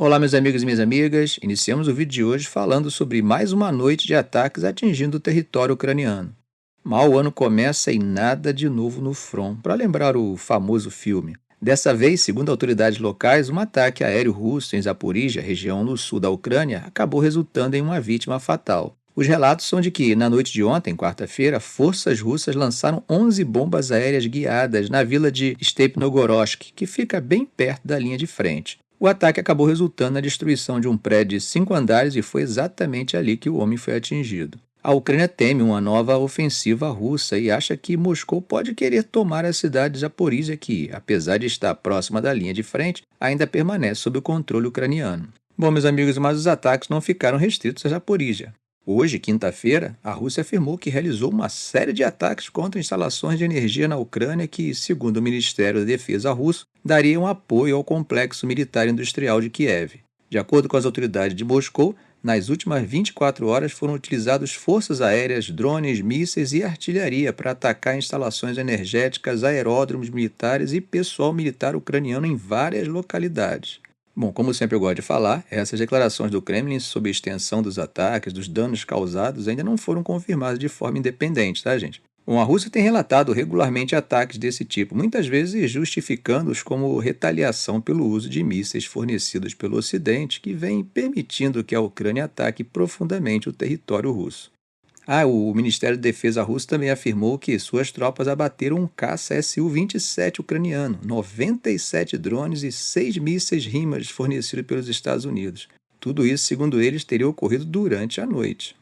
Olá, meus amigos e minhas amigas. Iniciamos o vídeo de hoje falando sobre mais uma noite de ataques atingindo o território ucraniano. Mal o ano começa e nada de novo no front, para lembrar o famoso filme. Dessa vez, segundo autoridades locais, um ataque aéreo russo em Zaporizhia, região no sul da Ucrânia, acabou resultando em uma vítima fatal. Os relatos são de que, na noite de ontem, quarta-feira, forças russas lançaram 11 bombas aéreas guiadas na vila de Stepnogorsk, que fica bem perto da linha de frente. O ataque acabou resultando na destruição de um prédio de 5 andares e foi exatamente ali que o homem foi atingido. A Ucrânia teme uma nova ofensiva russa e acha que Moscou pode querer tomar a cidade de Zaporizhia, que, apesar de estar próxima da linha de frente, ainda permanece sob o controle ucraniano. Bom, meus amigos, mas os ataques não ficaram restritos a Zaporizhia. Hoje, quinta-feira, a Rússia afirmou que realizou uma série de ataques contra instalações de energia na Ucrânia que, segundo o Ministério da Defesa russo, dariam apoio ao complexo militar industrial de Kiev. De acordo com as autoridades de Moscou, nas últimas 24 horas foram utilizados forças aéreas, drones, mísseis e artilharia para atacar instalações energéticas, aeródromos militares e pessoal militar ucraniano em várias localidades. Bom, como sempre eu gosto de falar, essas declarações do Kremlin sobre a extensão dos ataques, dos danos causados, ainda não foram confirmadas de forma independente, tá, gente? Bom, a Rússia tem relatado regularmente ataques desse tipo, muitas vezes justificando-os como retaliação pelo uso de mísseis fornecidos pelo Ocidente, que vem permitindo que a Ucrânia ataque profundamente o território russo. O Ministério da Defesa russo também afirmou que suas tropas abateram um caça Su-27 ucraniano, 97 drones e 6 mísseis HIMARS fornecidos pelos Estados Unidos. Tudo isso, segundo eles, teria ocorrido durante a noite.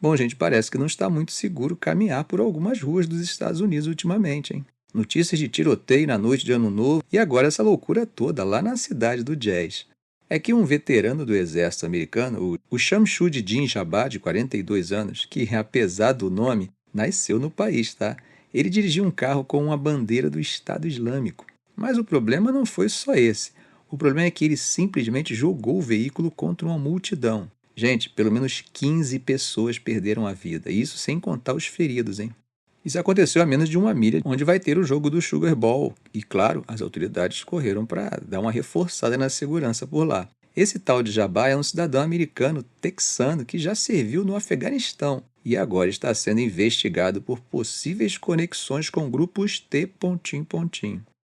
Bom, gente, parece que não está muito seguro caminhar por algumas ruas dos Estados Unidos ultimamente, hein? Notícias de tiroteio na noite de Ano Novo e agora essa loucura toda lá na cidade do Jazz. É que um veterano do exército americano, o Shamsud-Din Jabbar, de 42 anos, que apesar do nome, nasceu no país, tá? Ele dirigiu um carro com uma bandeira do Estado Islâmico. Mas o problema não foi só esse. O problema é que ele simplesmente jogou o veículo contra uma multidão. Gente, pelo menos 15 pessoas perderam a vida, e isso sem contar os feridos, hein? Isso aconteceu a menos de uma milha, onde vai ter o jogo do Sugar Bowl. E, claro, as autoridades correram para dar uma reforçada na segurança por lá. Esse tal de Jabbar é um cidadão americano texano que já serviu no Afeganistão e agora está sendo investigado por possíveis conexões com grupos T.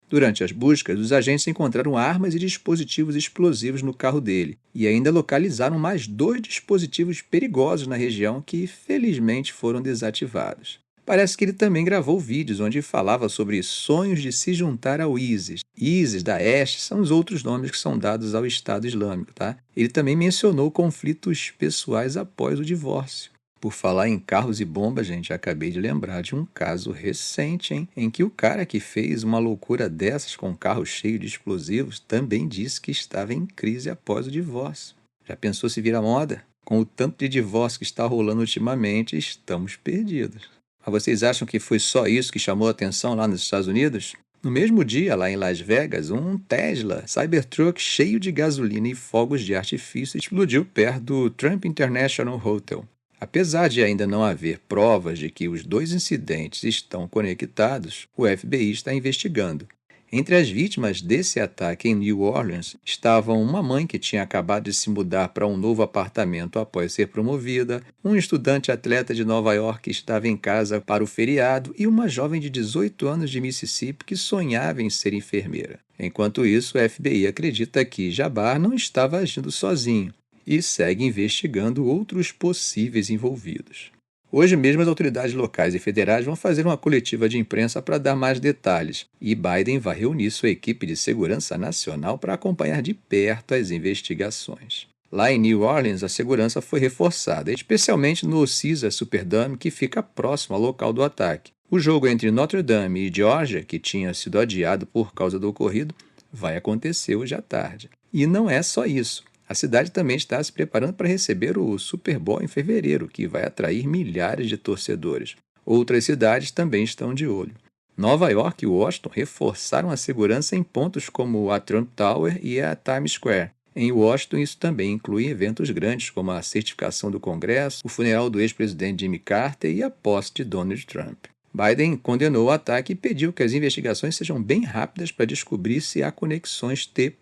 Durante as buscas, os agentes encontraram armas e dispositivos explosivos no carro dele e ainda localizaram mais 2 dispositivos perigosos na região que, felizmente, foram desativados. Parece que ele também gravou vídeos onde falava sobre sonhos de se juntar ao ISIS. ISIS, Daesh, são os outros nomes que são dados ao Estado Islâmico, tá? Ele também mencionou conflitos pessoais após o divórcio. Por falar em carros e bombas, gente, acabei de lembrar de um caso recente, hein? Em que o cara que fez uma loucura dessas com um carro cheio de explosivos também disse que estava em crise após o divórcio. Já pensou se vira moda? Com o tanto de divórcio que está rolando ultimamente, estamos perdidos. Mas vocês acham que foi só isso que chamou a atenção lá nos Estados Unidos? No mesmo dia, lá em Las Vegas, um Tesla Cybertruck cheio de gasolina e fogos de artifício explodiu perto do Trump International Hotel. Apesar de ainda não haver provas de que os 2 incidentes estão conectados, o FBI está investigando. Entre as vítimas desse ataque em New Orleans estavam uma mãe que tinha acabado de se mudar para um novo apartamento após ser promovida, um estudante atleta de Nova York que estava em casa para o feriado e uma jovem de 18 anos de Mississippi que sonhava em ser enfermeira. Enquanto isso, o FBI acredita que Jabbar não estava agindo sozinho e segue investigando outros possíveis envolvidos. Hoje mesmo, as autoridades locais e federais vão fazer uma coletiva de imprensa para dar mais detalhes, e Biden vai reunir sua equipe de segurança nacional para acompanhar de perto as investigações. Lá em New Orleans, a segurança foi reforçada, especialmente no Caesars Superdome, que fica próximo ao local do ataque. O jogo entre Notre Dame e Georgia, que tinha sido adiado por causa do ocorrido, vai acontecer hoje à tarde. E não é só isso. A cidade também está se preparando para receber o Super Bowl em fevereiro, que vai atrair milhares de torcedores. Outras cidades também estão de olho. Nova York e Washington reforçaram a segurança em pontos como a Trump Tower e a Times Square. Em Washington, isso também inclui eventos grandes como a certificação do Congresso, o funeral do ex-presidente Jimmy Carter e a posse de Donald Trump. Biden condenou o ataque e pediu que as investigações sejam bem rápidas para descobrir se há conexões T.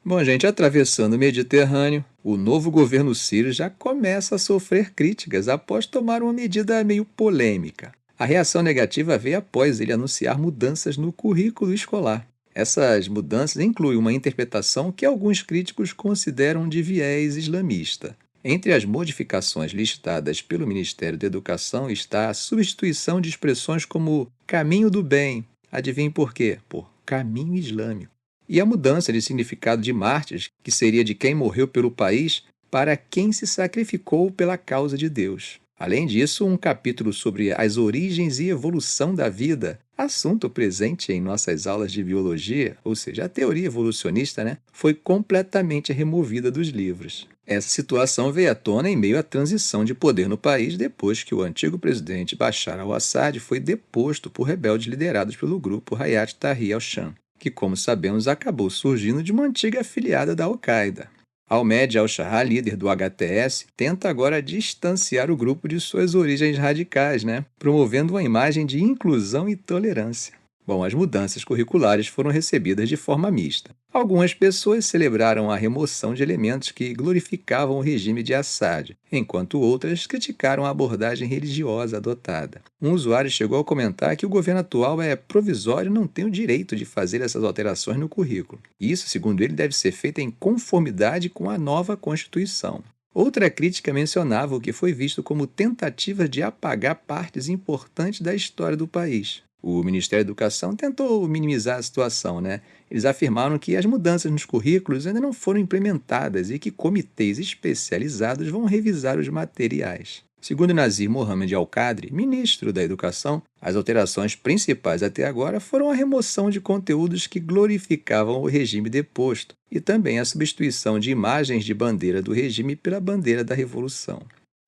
Bom, gente, atravessando o Mediterrâneo, o novo governo sírio já começa a sofrer críticas após tomar uma medida meio polêmica. A reação negativa veio após ele anunciar mudanças no currículo escolar. Essas mudanças incluem uma interpretação que alguns críticos consideram de viés islamista. Entre as modificações listadas pelo Ministério da Educação está a substituição de expressões como caminho do bem. Adivinhe por quê? Por caminho islâmico. E a mudança de significado de mártires, que seria de quem morreu pelo país, para quem se sacrificou pela causa de Deus. Além disso, um capítulo sobre as origens e evolução da vida, assunto presente em nossas aulas de biologia, ou seja, a teoria evolucionista, foi completamente removida dos livros. Essa situação veio à tona em meio à transição de poder no país depois que o antigo presidente Bashar al-Assad foi deposto por rebeldes liderados pelo grupo Hayat Tahrir al-Sham, que, como sabemos, acabou surgindo de uma antiga afiliada da Al-Qaeda. Ahmed al-Shara, líder do HTS, tenta agora distanciar o grupo de suas origens radicais, promovendo uma imagem de inclusão e tolerância. Bom, as mudanças curriculares foram recebidas de forma mista. Algumas pessoas celebraram a remoção de elementos que glorificavam o regime de Assad, enquanto outras criticaram a abordagem religiosa adotada. Um usuário chegou a comentar que o governo atual é provisório e não tem o direito de fazer essas alterações no currículo. Isso, segundo ele, deve ser feito em conformidade com a nova Constituição. Outra crítica mencionava o que foi visto como tentativa de apagar partes importantes da história do país. O Ministério da Educação tentou minimizar a situação, Eles afirmaram que as mudanças nos currículos ainda não foram implementadas e que comitês especializados vão revisar os materiais. Segundo Nazir Mohamed Al-Qadri, ministro da Educação, as alterações principais até agora foram a remoção de conteúdos que glorificavam o regime deposto e também a substituição de imagens de bandeira do regime pela bandeira da Revolução.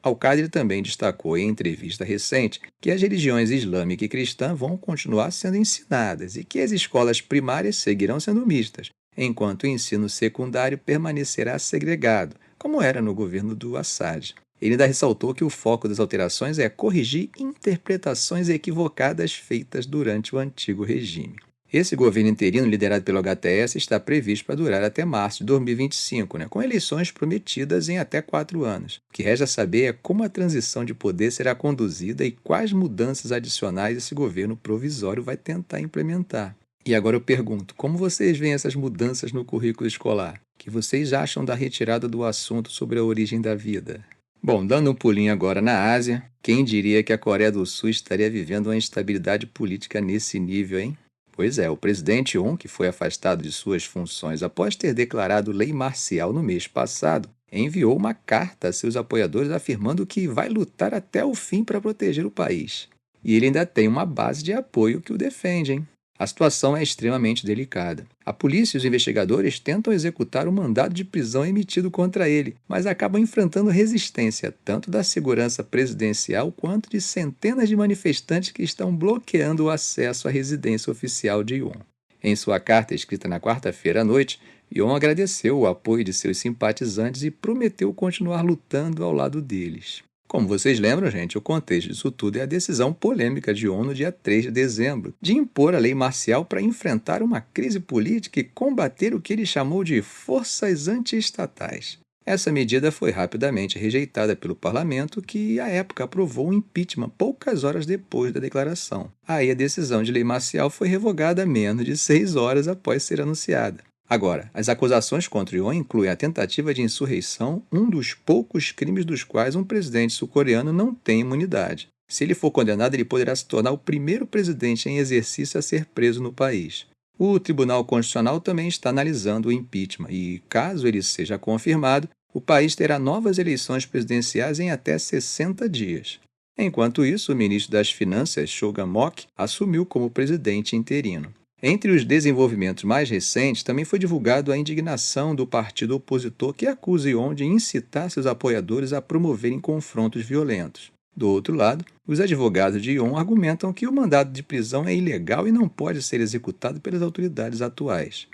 Al-Qadri também destacou em entrevista recente que as religiões islâmica e cristã vão continuar sendo ensinadas e que as escolas primárias seguirão sendo mistas, enquanto o ensino secundário permanecerá segregado, como era no governo do Assad. Ele ainda ressaltou que o foco das alterações é corrigir interpretações equivocadas feitas durante o antigo regime. Esse governo interino, liderado pelo HTS, está previsto para durar até março de 2025, com eleições prometidas em até 4 anos. O que resta saber é como a transição de poder será conduzida e quais mudanças adicionais esse governo provisório vai tentar implementar. E agora eu pergunto, como vocês veem essas mudanças no currículo escolar? O que vocês acham da retirada do assunto sobre a origem da vida? Bom, dando um pulinho agora na Ásia, quem diria que a Coreia do Sul estaria vivendo uma instabilidade política nesse nível, hein? Pois é, o presidente Yoon, que foi afastado de suas funções após ter declarado lei marcial no mês passado, enviou uma carta a seus apoiadores afirmando que vai lutar até o fim para proteger o país. E ele ainda tem uma base de apoio que o defende, hein? A situação é extremamente delicada. A polícia e os investigadores tentam executar o mandado de prisão emitido contra ele, mas acabam enfrentando resistência tanto da segurança presidencial quanto de centenas de manifestantes que estão bloqueando o acesso à residência oficial de Yoon. Em sua carta escrita na quarta-feira à noite, Yoon agradeceu o apoio de seus simpatizantes e prometeu continuar lutando ao lado deles. Como vocês lembram, gente, o contexto disso tudo é a decisão polêmica de ONU no dia 3 de dezembro, de impor a lei marcial para enfrentar uma crise política e combater o que ele chamou de forças anti-estatais. Essa medida foi rapidamente rejeitada pelo parlamento, que à época aprovou o impeachment poucas horas depois da declaração. Aí a decisão de lei marcial foi revogada menos de 6 horas após ser anunciada. Agora, as acusações contra Yoon incluem a tentativa de insurreição, um dos poucos crimes dos quais um presidente sul-coreano não tem imunidade. Se ele for condenado, ele poderá se tornar o primeiro presidente em exercício a ser preso no país. O Tribunal Constitucional também está analisando o impeachment e, caso ele seja confirmado, o país terá novas eleições presidenciais em até 60 dias. Enquanto isso, o ministro das Finanças, Cho Gang-mok, assumiu como presidente interino. Entre os desenvolvimentos mais recentes, também foi divulgado a indignação do partido opositor que acusa Yoon de incitar seus apoiadores a promoverem confrontos violentos. Do outro lado, os advogados de Yoon argumentam que o mandado de prisão é ilegal e não pode ser executado pelas autoridades atuais.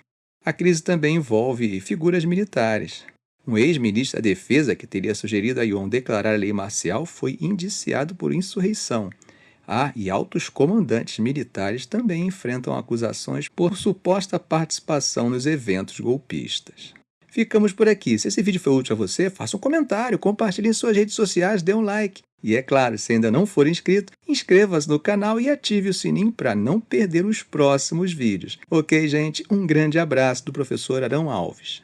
A crise também envolve figuras militares. Um ex-ministro da Defesa que teria sugerido a Yoon declarar a lei marcial foi indiciado por insurreição, Ah, e altos comandantes militares também enfrentam acusações por suposta participação nos eventos golpistas. Ficamos por aqui. Se esse vídeo foi útil a você, faça um comentário, compartilhe em suas redes sociais, dê um like. E é claro, se ainda não for inscrito, inscreva-se no canal e ative o sininho para não perder os próximos vídeos. Ok, gente? Um grande abraço do professor Arão Alves.